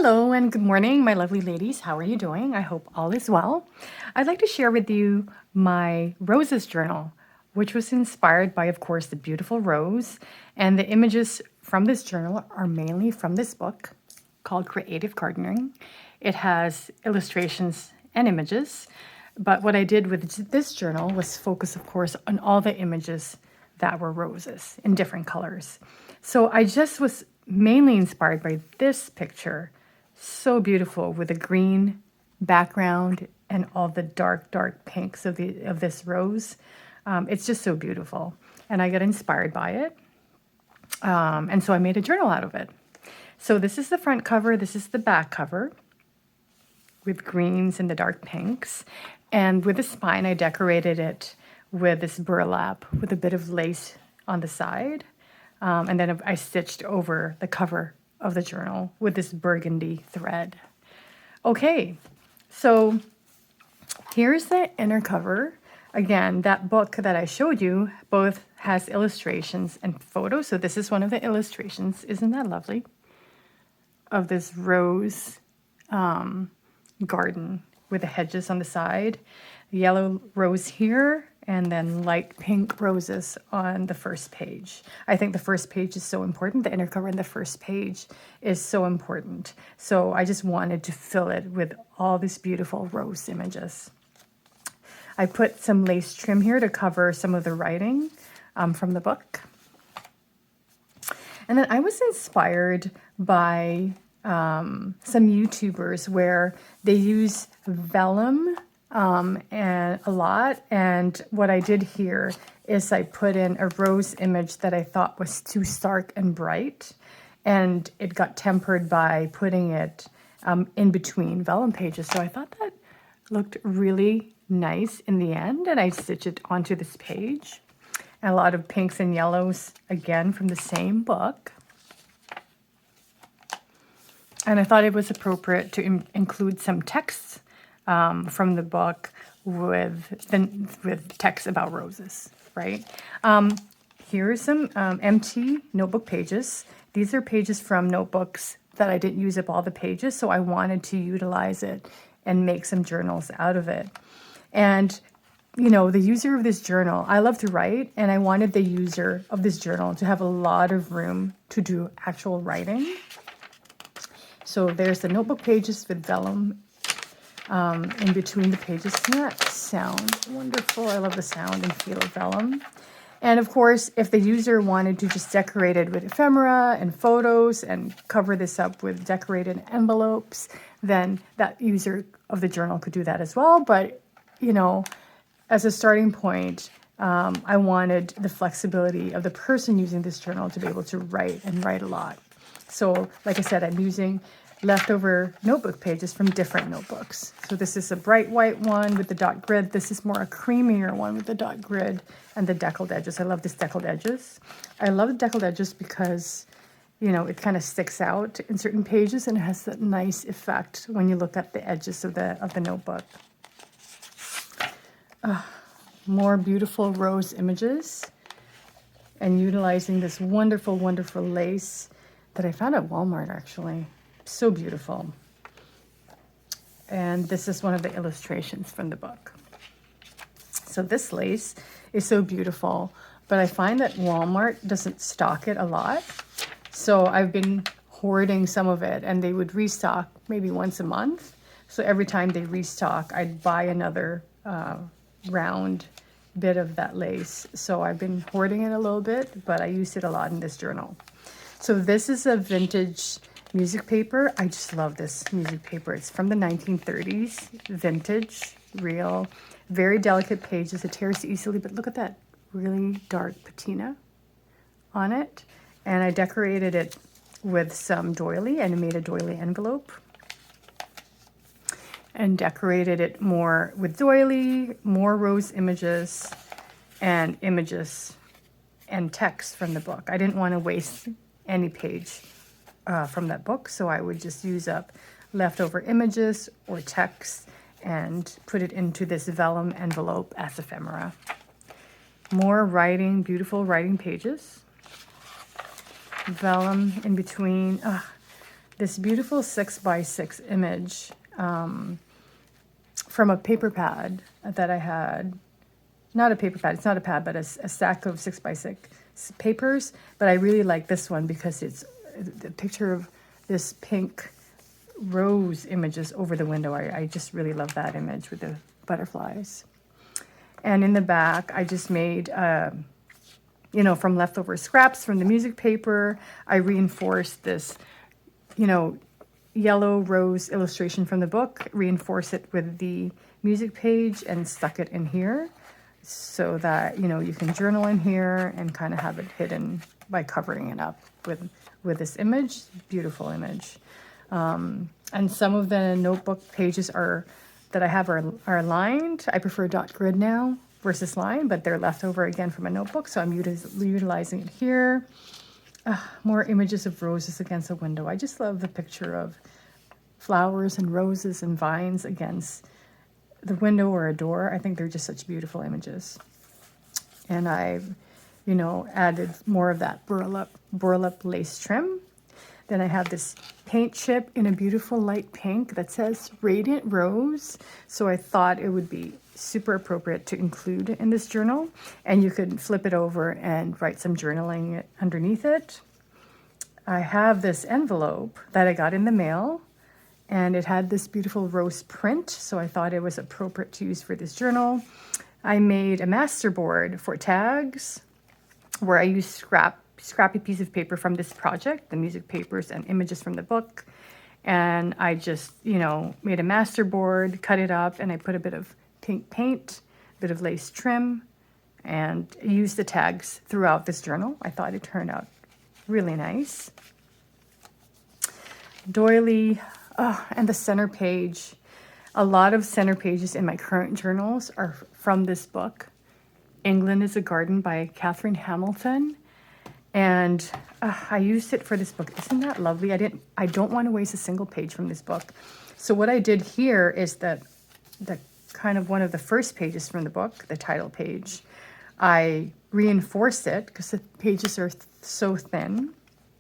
Hello and good morning, my lovely ladies. How are you doing? I hope all is well. I'd like to share with you my roses journal, which was inspired by, of course, the beautiful rose. And the images from this journal are mainly from this book called Creative Gardening. It has illustrations and images. But what I did with this journal was focus, of course, on all the images that were roses in different colors. So I just was mainly inspired by this picture. So beautiful with a green background and all the dark pinks of this rose. It's just so beautiful. And I got inspired by it. And so I made a journal out of it. So this is the front cover. This is the back cover with greens and the dark pinks. And with the spine, I decorated it with this burlap with a bit of lace on the side. And then I stitched over the cover of the journal with this burgundy thread. Okay, so here's the inner cover. Again, that book that I showed you both has illustrations and photos. So this is one of the illustrations. Isn't that lovely? Of this rose garden with the hedges on the side. Yellow rose here, and then light pink roses on the first page. I think the first page is so important. The inner cover in the first page is so important. So I just wanted to fill it with all these beautiful rose images. I put some lace trim here to cover some of the writing from the book. And then I was inspired by some YouTubers where they use vellum and a lot. And what I did here is I put in a rose image that I thought was too stark and bright. And it got tempered by putting it in between vellum pages. So I thought that looked really nice in the end. And I stitched it onto this page. And a lot of pinks and yellows, again, from the same book. And I thought it was appropriate to include some texts from the book with text about roses, right? Here are some empty notebook pages. These are pages from notebooks that I didn't use up all the pages, so I wanted to utilize it and make some journals out of it. And, you know, the user of this journal, I love to write, and I wanted the user of this journal to have a lot of room to do actual writing. So there's the notebook pages with vellum in between the pages. Doesn't that sound wonderful? I love the sound and feel of vellum. And of course, if the user wanted to just decorate it with ephemera and photos and cover this up with decorated envelopes, then that user of the journal could do that as well. But, you know, as a starting point, I wanted the flexibility of the person using this journal to be able to write and write a lot. So, like I said, I'm using leftover notebook pages from different notebooks. So this is a bright white one with the dot grid. This is more a creamier one with the dot grid and the deckled edges. I love this deckled edges. I love the deckled edges because, you know, it kind of sticks out in certain pages and it has that nice effect when you look at the edges of the notebook. More beautiful rose images and utilizing this wonderful, wonderful lace that I found at Walmart, actually. So beautiful. And this is one of the illustrations from the book. So this lace is so beautiful, but I find that Walmart doesn't stock it a lot. So I've been hoarding some of it, and they would restock maybe once a month. So every time they restock, I'd buy another round bit of that lace. So I've been hoarding it a little bit, but I used it a lot in this journal. So this is a vintage music paper. I just love this music paper. It's from the 1930s, vintage, real, very delicate pages. It tears easily, but look at that really dark patina on it. And I decorated it with some doily and made a doily envelope. And decorated it more with doily, more rose images and text from the book. I didn't want to waste any page from that book, so I would just use up leftover images or text and put it into this vellum envelope as ephemera. More writing, beautiful writing pages. Vellum in between. this beautiful 6x6 image from a paper pad that I had. Not a paper pad, it's not a pad, but a stack of 6x6 papers. But I really like this one because it's the picture of this pink rose images over the window. I just really love that image with the butterflies. And in the back, I just made, you know, from leftover scraps from the music paper, I reinforced this, you know, yellow rose illustration from the book, reinforce it with the music page and stuck it in here so that, you know, you can journal in here and kind of have it hidden by covering it up with this image. Beautiful image. And some of the notebook pages that I have are lined. I prefer dot grid now versus line, but they're left over again from a notebook, so I'm utilizing it here. More images of roses against a window. I just love the picture of flowers and roses and vines against the window or a door. I think they're just such beautiful images. And I've, you know, added more of that burlap lace trim. Then I have this paint chip in a beautiful light pink that says Radiant Rose. So I thought it would be super appropriate to include in this journal. And you could flip it over and write some journaling underneath it. I have this envelope that I got in the mail, and it had this beautiful rose print. So I thought it was appropriate to use for this journal. I made a masterboard for tags where I used scrappy piece of paper from this project, the music papers and images from the book. And I just, you know, made a master board, cut it up, and I put a bit of pink paint, a bit of lace trim, and used the tags throughout this journal. I thought it turned out really nice. Doily, and the center page. A lot of center pages in my current journals are from this book, England is a Garden by Catherine Hamilton. And I used it for this book. Isn't that lovely? I don't want to waste a single page from this book. So what I did here is that the kind of one of the first pages from the book, the title page, I reinforced it because the pages are so thin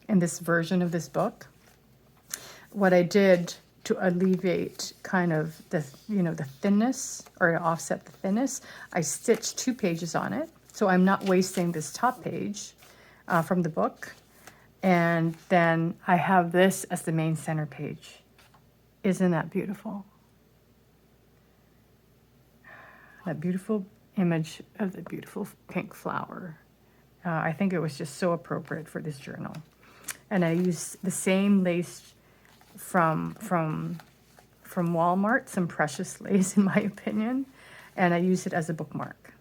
in this version of this book. What I did to alleviate kind of the, you know, the thinness, or to offset the thinness, I stitched 2 pages on it. So I'm not wasting this top page from the book. And then I have this as the main center page. Isn't that beautiful? That beautiful image of the beautiful pink flower. I think it was just so appropriate for this journal. And I used the same lace from Walmart, some precious lace in my opinion, and I used it as a bookmark.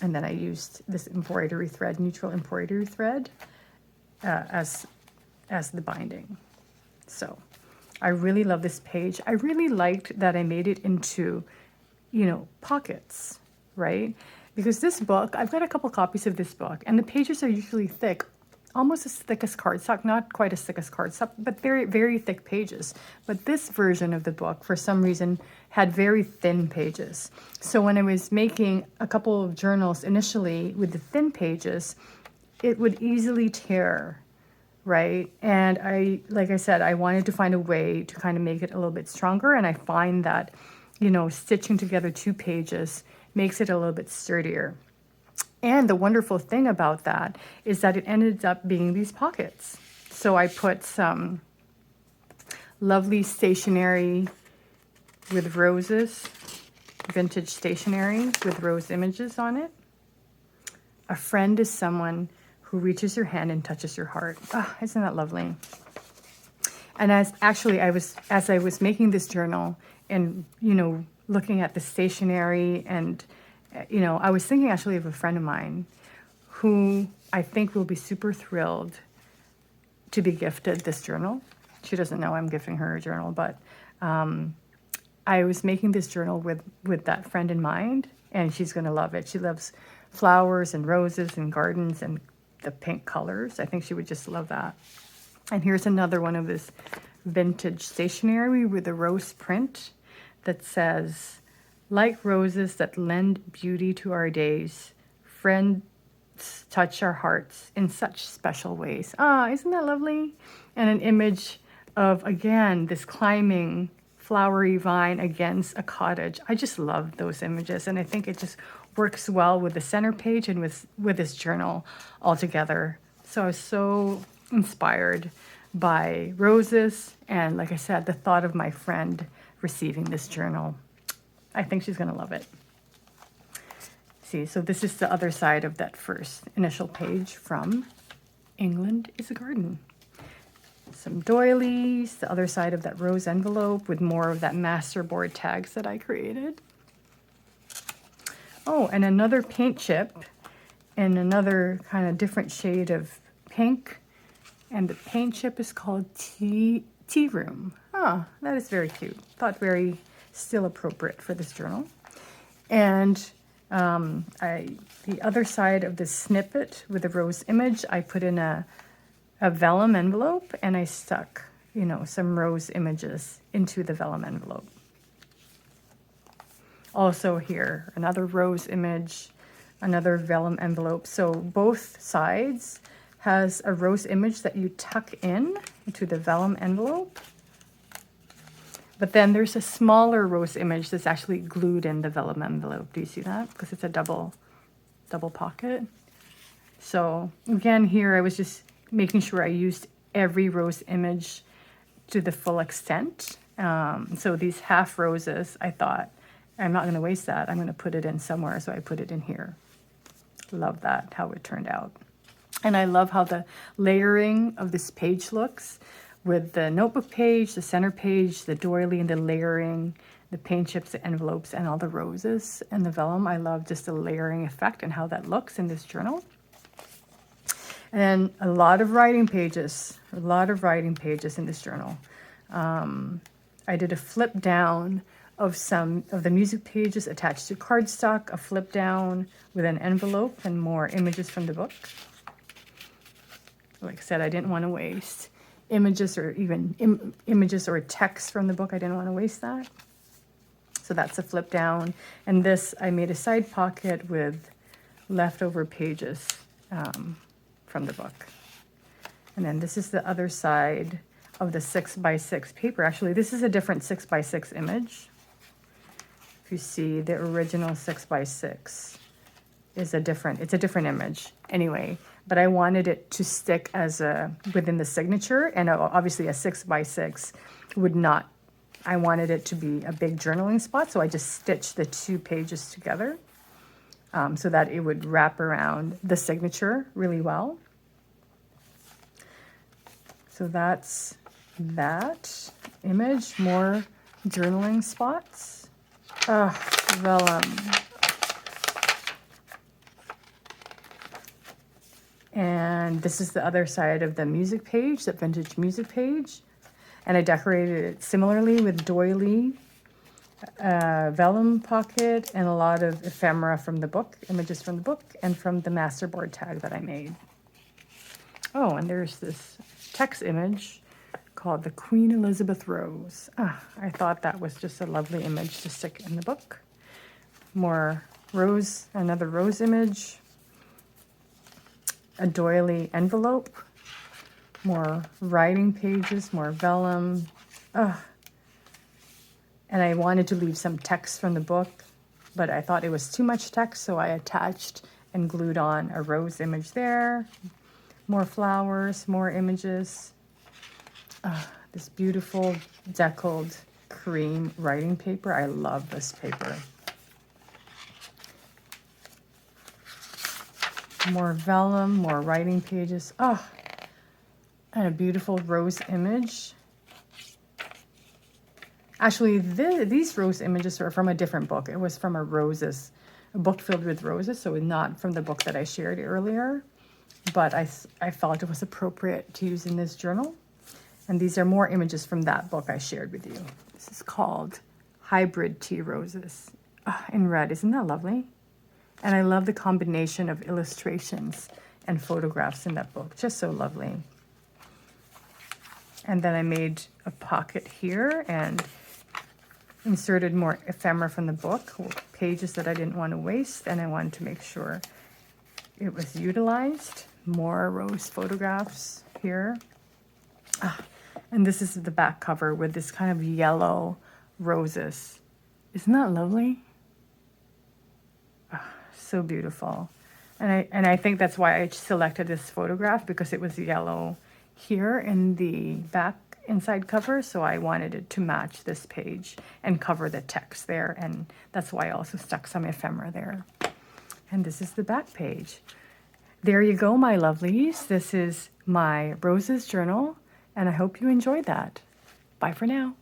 And then I used this embroidery thread, neutral embroidery thread, as the binding. So I really love this page. I really liked that I made it into, you know, pockets, right? Because this book, I've got a couple copies of this book, and the pages are usually thick, almost as thick as cardstock, not quite as thick as cardstock, but very, very thick pages. But this version of the book, for some reason, had very thin pages. So when I was making a couple of journals initially with the thin pages, it would easily tear, right? And like I said, I wanted to find a way to kind of make it a little bit stronger. And I find that, you know, stitching together 2 pages makes it a little bit sturdier. And the wonderful thing about that is that it ended up being these pockets. So I put some lovely stationery with roses, vintage stationery with rose images on it. A friend is someone who reaches your hand and touches your heart. Oh, isn't that lovely? And as I was making this journal and, you know, looking at the stationery, and you know, I was thinking actually of a friend of mine who I think will be super thrilled to be gifted this journal. She doesn't know I'm gifting her a journal, but I was making this journal with that friend in mind, and she's going to love it. She loves flowers and roses and gardens and the pink colors. I think she would just love that. And here's another one of this vintage stationery with a rose print that says, like roses that lend beauty to our days, friends touch our hearts in such special ways. Ah, isn't that lovely? And an image of, again, this climbing flowery vine against a cottage. I just love those images, and I think it just works well with the center page and with this journal altogether. So I was so inspired by roses, and like I said, the thought of my friend receiving this journal. I think she's going to love it. See, so this is the other side of that first initial page from England is a Garden. Some doilies, the other side of that rose envelope with more of that masterboard tags that I created. Oh, and another paint chip in another kind of different shade of pink. And the paint chip is called Tea Room. Oh, that is very cute. Thought very still appropriate for this journal. And the other side of the snippet with the rose image, I put in a vellum envelope, and I stuck, you know, some rose images into the vellum envelope. Also here, another rose image, another vellum envelope. So both sides has a rose image that you tuck in into the vellum envelope. But then there's a smaller rose image that's actually glued in the vellum envelope. Do you see that? Because it's a double pocket. So again, here I was just making sure I used every rose image to the full extent. So these half roses, I thought, I'm not going to waste that. I'm going to put it in somewhere, so I put it in here. Love that, how it turned out. And I love how the layering of this page looks with the notebook page, the center page, the doily, and the layering, the paint chips, the envelopes, and all the roses and the vellum. I love just the layering effect and how that looks in this journal. And a lot of writing pages in this journal. I did a flip down of some of the music pages attached to cardstock, a flip down with an envelope and more images from the book. Like I said, I didn't want to waste images or even images or text from the book. I didn't want to waste that. So that's a flip down. And this, I made a side pocket with leftover pages from the book. And then this is the other side of the 6x6 paper. Actually, this is a different 6x6 image. If you see, the original 6x6 is a different image anyway, but I wanted it to stick as within the signature, and obviously a 6x6 would not. I wanted it to be a big journaling spot, so I just stitched the two pages together so that it would wrap around the signature really well. So that's that image, more journaling spots. Vellum. And this is the other side of the music page, the vintage music page. And I decorated it similarly with doily, vellum pocket, and a lot of ephemera from the book, images from the book, and from the masterboard tag that I made. Oh, and there's this text image called the Queen Elizabeth Rose. I thought that was just a lovely image to stick in the book. More rose, another rose image, a doily envelope, more writing pages, more vellum. And I wanted to leave some text from the book, but I thought it was too much text, so I attached and glued on a rose image there. More flowers, more images. This beautiful deckled cream writing paper. I love this paper. More vellum, more writing pages. And a beautiful rose image. Actually, these rose images are from a different book. It was from a book filled with roses, so not from the book that I shared earlier. But I felt it was appropriate to use in this journal. And these are more images from that book I shared with you. This is called Hybrid Tea Roses in red. Isn't that lovely? And I love the combination of illustrations and photographs in that book. Just so lovely. And then I made a pocket here and inserted more ephemera from the book, pages that I didn't want to waste, and I wanted to make sure it was utilized. More rose photographs here. And this is the back cover with this kind of yellow roses. Isn't that lovely? Oh, so beautiful. And I think that's why I selected this photograph, because it was yellow here in the back inside cover, so I wanted it to match this page and cover the text there, and that's why I also stuck some ephemera there. And this is the back page. There you go, my lovelies. This is my Roses journal, and I hope you enjoyed that. Bye for now.